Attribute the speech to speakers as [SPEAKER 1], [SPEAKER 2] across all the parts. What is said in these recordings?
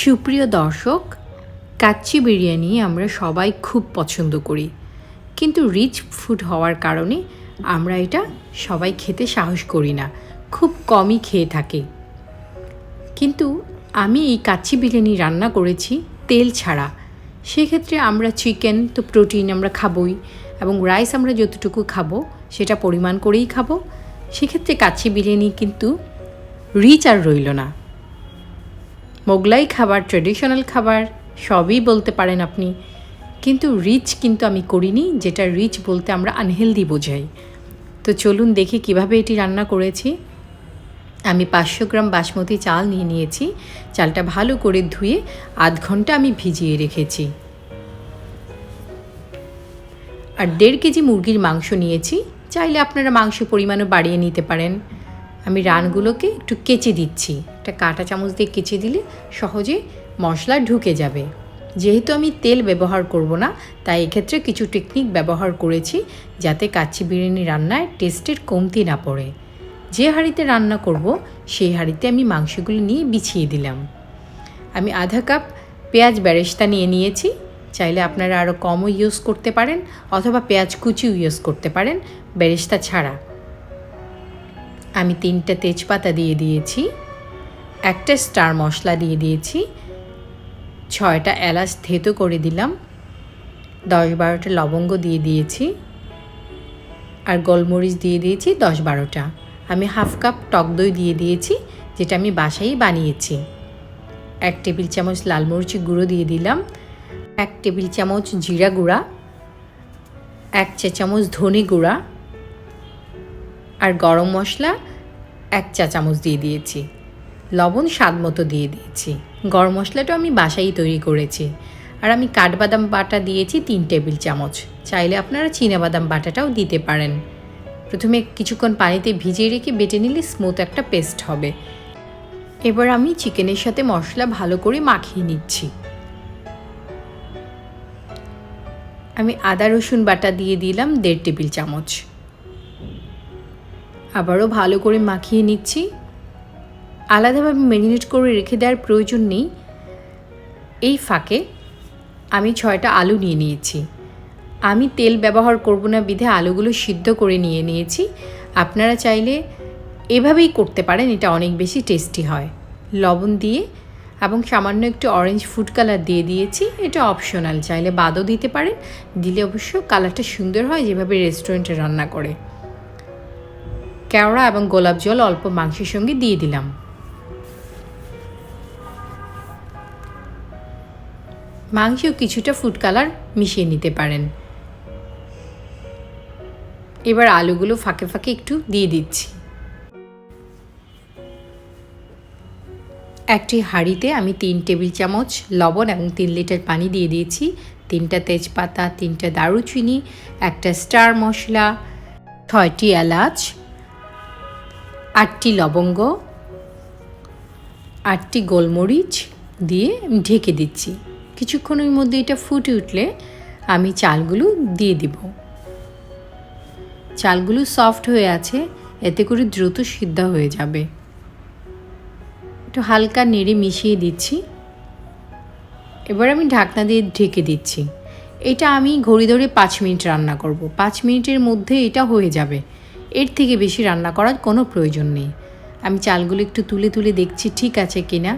[SPEAKER 1] সুপ্রিয় দর্শক, কাচ্চি বিরিয়ানি আমরা সবাই খুব পছন্দ করি, কিন্তু রিচ ফুড হওয়ার কারণে আমরা এটা সবাই খেতে সাহস করি না, খুব কমই খেয়ে থাকি। কিন্তু আমি এই কাচ্চি বিরিয়ানি রান্না করেছি তেল ছাড়া। সেক্ষেত্রে আমরা চিকেন তো প্রোটিন আমরা খাবই, এবং রাইস আমরা যতটুকু খাবো সেটা পরিমাণ করেই খাবো। সেক্ষেত্রে কাচ্চি বিরিয়ানি কিন্তু রিচ আর রইল না। মোগলাই খাবার, ট্র্যাডিশনাল খাবার সবই বলতে পারেন আপনি, কিন্তু রিচ কিন্তু আমি করিনি, যেটা রিচ বলতে আমরা আনহেলদি বোঝাই। তো চলুন দেখি কিভাবে এটি রান্না করেছি। আমি 500 গ্রাম বাসমতি চাল নিয়ে নিয়েছি। চালটা ভালো করে ধুয়ে আধ ঘন্টা আমি ভিজিয়ে রেখেছি। আর 1.5 কেজি মুরগির মাংস নিয়েছি। চাইলে আপনারা মাংস পরিমাণও বাড়িয়ে নিতে পারেন। আমি রানগুলোকে একটু কেচে দিচ্ছি। একটা কাঁটা চামচ দিয়ে কেচে দিলে সহজে মশলা ঢুকে যাবে। যেহেতু আমি তেল ব্যবহার করব না, তাই এক্ষেত্রে কিছু টেকনিক ব্যবহার করেছি যাতে কাচ্চি বিরিয়ানি রান্নায় টেস্টের কমতি না পড়ে। যে হাঁড়িতে রান্না করব সেই হাঁড়িতে আমি মাংসগুলো নিয়ে বিছিয়ে দিলাম। আমি আধা কাপ পেঁয়াজ বেরেস্তা নিয়ে নিয়েছি। চাইলে আপনারা আরও কমও ইউজ করতে পারেন, অথবা পেঁয়াজ কুচিও ইউজ করতে পারেন বেরেস্তা ছাড়া। আমি 3টা তেজপাতা দিয়ে দিয়েছি, 1টা স্টার মশলা দিয়ে দিয়েছি, 6টা এলাচ থেতো করে দিলাম, 10-12টা লবঙ্গ দিয়ে দিয়েছি, আর গোলমরিচ দিয়ে দিয়েছি 10-12টা। আমি হাফ কাপ টক দই দিয়ে দিয়েছি, যেটা আমি বাসায় বানিয়েছি। 1 টেবিল চামচ লাল মরিচের গুঁড়ো দিয়ে দিলাম, 1 টেবিল চামচ জিরা গুঁড়া, 1 চা চামচ ধনে গুঁড়া, আর গরম মশলা 1 চা চামচ দিয়ে দিয়েছি। লবণ স্বাদ মতো দিয়ে দিয়েছি। গরম মশলাটাও আমি বাসায় তৈরি করেছি। আর আমি কাঠবাদাম বাটা দিয়েছি 3 টেবিল চামচ। চাইলে আপনারা চীনাবাদাম বাটাটাও দিতে পারেন। প্রথমে কিছুক্ষণ পানিতে ভিজিয়ে রেখে বেটে নিলে স্মুথ একটা পেস্ট হবে। এবার আমি চিকেনের সাথে মশলা ভালো করে মাখিয়ে নিচ্ছি। আমি আদা রসুন বাটা দিয়ে দিলাম 1.5 টেবিল চামচ। আবারও ভালো করে মাখিয়ে নিচ্ছি। আলাদাভাবে ম্যারিনেট করে রেখে দেওয়ার প্রয়োজন নেই। এই ফাঁকে আমি 6টা আলু নিয়ে নিয়েছি। আমি তেল ব্যবহার করব না বিধে আলুগুলো সিদ্ধ করে নিয়ে নিয়েছি। আপনারা চাইলে এভাবেই করতে পারেন, এটা অনেক বেশি টেস্টি হয়। লবণ দিয়ে এবং সামান্য একটু অরেঞ্জ ফুড কালার দিয়ে দিয়েছি। এটা অপশনাল, চাইলে বাদও দিতে পারেন। দিলে অবশ্য কালারটা সুন্দর হয়, যেভাবে রেস্টুরেন্টে রান্না করে। কেওড়া এবং গোলাপ জল অল্প মাংসের সঙ্গে দিয়ে দিলাম। মাংসেও কিছুটা ফুড কালার মিশিয়ে নিতে পারেন। এবার আলুগুলো ফাঁকে ফাঁকে একটু দিয়ে দিচ্ছি। একটি হাঁড়িতে আমি 3 টেবিল চামচ লবণ এবং 3 লিটার পানি দিয়ে দিয়েছি। 3টা তেজপাতা, 3টা দারুচিনি, 1টা স্টার মশলা, 6টি এলাচ, 8টি লবঙ্গ, 8টি গোলমরিচ দিয়ে ঢেকে দিচ্ছি। কিছুক্ষণের মধ্যে এটা ফুটে উঠলে আমি চালগুলো দিয়ে দিব। চালগুলো সফট হয়ে আছে, এতে করে দ্রুত সিদ্ধ হয়ে যাবে। একটু হালকা নেড়ে মিশিয়ে দিচ্ছি। এবার আমি ঢাকনা দিয়ে ঢেকে দিচ্ছি। এটা আমি ঘড়ি ধরে 5 মিনিট রান্না করব। 5 মিনিটের মধ্যে এটা হয়ে যাবে। এর থেকে বেশি রান্না করার কোনো প্রয়োজন নেই। আমি চালগুলো একটু তুলে তুলে দেখছি ঠিক আছে কিনা।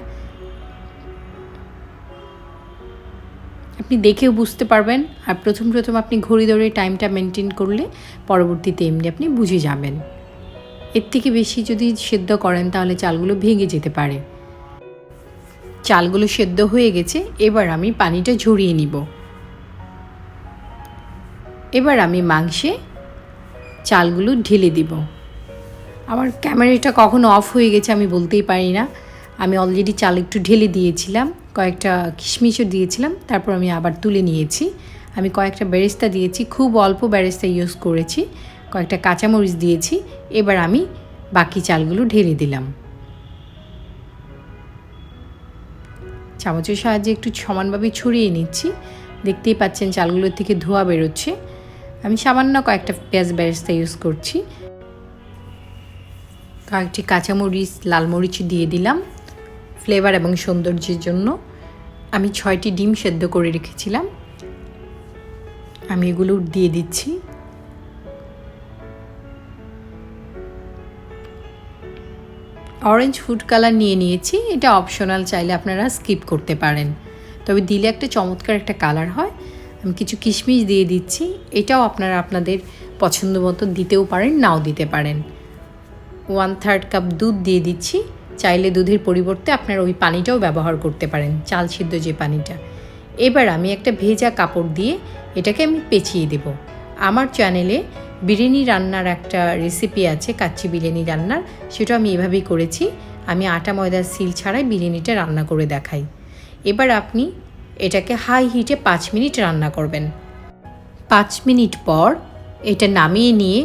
[SPEAKER 1] আপনি দেখেও বুঝতে পারবেন। আর প্রথম আপনি ঘড়ি ধরে টাইমটা মেনটেন করলে পরবর্তীতে এমনি আপনি বুঝে যাবেন। এর থেকে বেশি যদি সেদ্ধ করেন তাহলে চালগুলো ভেঙে যেতে পারে। চালগুলো সেদ্ধ হয়ে গেছে। এবার আমি পানিটা ঝরিয়ে নিব। এবার আমি মাংসে চালগুলো ঢেলে দিব। আমার ক্যামেরাটা কখনো অফ হয়ে গেছে আমি বলতেই পারি না। আমি অলরেডি চাল একটু ঢেলে দিয়েছিলাম, কয়েকটা কিশমিশও দিয়েছিলাম, তারপর আমি আবার তুলে নিয়েছি। আমি কয়েকটা বেরেস্তা দিয়েছি, খুব অল্প বেরেস্তা ইউজ করেছি, কয়েকটা কাঁচামরিচ দিয়েছি। এবার আমি বাকি চালগুলো ঢেলে দিলাম। চামচের সাহায্যে একটু সমানভাবে ছড়িয়ে নিচ্ছি। দেখতেই পাচ্ছেন চালগুলোর থেকে ধোঁয়া বেরোচ্ছে। আমি সামান্য কয়েকটা পেঁয়াজ বেরেস্তা ইউজ করছি। কয়েকটি কাঁচামরিচ, লাল মরিচ দিয়ে দিলাম ফ্লেভার এবং সৌন্দর্যের জন্য। আমি 6টি ডিম সেদ্ধ করে রেখেছিলাম, আমি এগুলো দিয়ে দিচ্ছি। অরেঞ্জ ফুড কালার নিয়েছি, এটা অপশনাল, চাইলে আপনারা স্কিপ করতে পারেন, তবে দিলে একটা চমৎকার একটা কালার হয়। আমি কিছু কিশমিশ দিয়ে দিচ্ছি, এটাও আপনারা আপনাদের পছন্দ মতো দিতেও পারেন, নাও দিতে পারেন। 1/3 কাপ দুধ দিয়ে দিচ্ছি, চাইলে দুধের পরিবর্তে আপনারা ওই পানিটাও ব্যবহার করতে পারেন, চাল সিদ্ধ যে পানিটা। এবার আমি একটা ভেজা কাপড় দিয়ে এটাকে আমি পেঁচিয়ে দেব। আমার চ্যানেলে বিরিয়ানি রান্নার একটা রেসিপি আছে, কাচ্চি বিরিয়ানি রান্নার, সেটা আমি এভাবেই করেছি। আমি আটা ময়দার সিল ছাড়াই বিরিয়ানিটা রান্না করে দেখাই। এবার আপনি এটাকে হাই হিটে 5 মিনিট রান্না করবেন। 5 মিনিট পর এটা নামিয়ে নিয়ে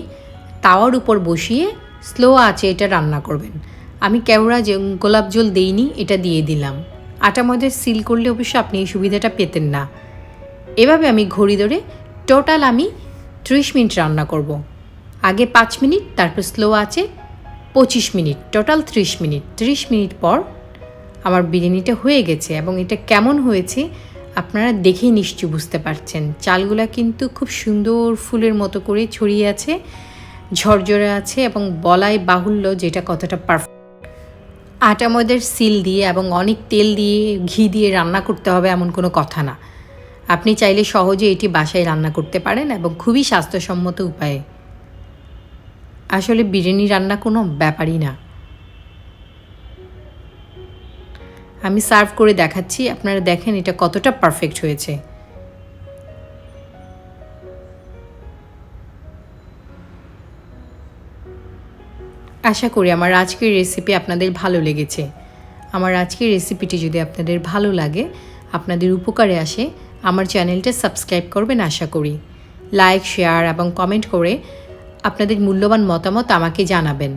[SPEAKER 1] তাওয়ার উপর বসিয়ে স্লো আঁচে এটা রান্না করবেন। আমি কেওড়া যে গোলাপ জল দিইনি, এটা দিয়ে দিলাম। আটা ময়দার সিল করলে অবশ্য আপনি এই সুবিধাটা পেতেন না। এভাবে আমি ঘড়ি ধরে টোটাল আমি 30 মিনিট রান্না করব। আগে 5 মিনিট, তারপর স্লো আঁচে 25 মিনিট, টোটাল 30 মিনিট। 30 মিনিট পর আমার বিরিয়ানিটা হয়ে গেছে, এবং এটা কেমন হয়েছে আপনারা দেখেই নিশ্চয়ই বুঝতে পারছেন। চালগুলা কিন্তু খুব সুন্দর ফুলের মতো করে ছড়িয়ে আছে, ঝরঝরে আছে, এবং বলাই বাহুল্য যেটা কতটা পারফেক্ট। আটা ময়দার সিল দিয়ে এবং অনেক তেল দিয়ে ঘি দিয়ে রান্না করতে হবে এমন কোনো কথা না। আপনি চাইলে সহজে এটি বাসায় রান্না করতে পারেন, এবং খুবই স্বাস্থ্যসম্মত উপায়ে। আসলে বিরিয়ানি রান্না কোনো ব্যাপারই না। আমি সার্ভ করে দেখাচ্ছি, আপনারা দেখেন এটা কতটা পারফেক্ট হয়েছে। আশা করি আমার আজকের রেসিপি আপনাদের ভালো লেগেছে। আমার আজকের রেসিপিটি যদি আপনাদের ভালো লাগে, আপনাদের উপকারে আসে, আমার চ্যানেলটা সাবস্ক্রাইব করবেন আশা করি। লাইক, শেয়ার এবং কমেন্ট করে আপনাদের মূল্যবান মতামত আমাকে জানাবেন।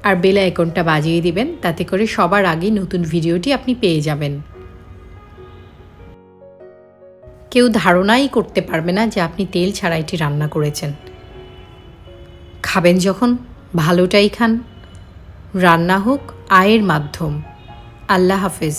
[SPEAKER 1] আর বেল আইকনটা বাজিয়ে দিবেন, তাতে করে সবার আগে নতুন ভিডিওটি আপনি পেয়ে যাবেন। কেউ ধারণাই করতে পারবে না যে আপনি তেল ছাড়া এটি রান্না করেছেন। খাবেন যখন ভালোটাই খান, রান্না হোক আয়ের মাধ্যম। আল্লাহ হাফেজ।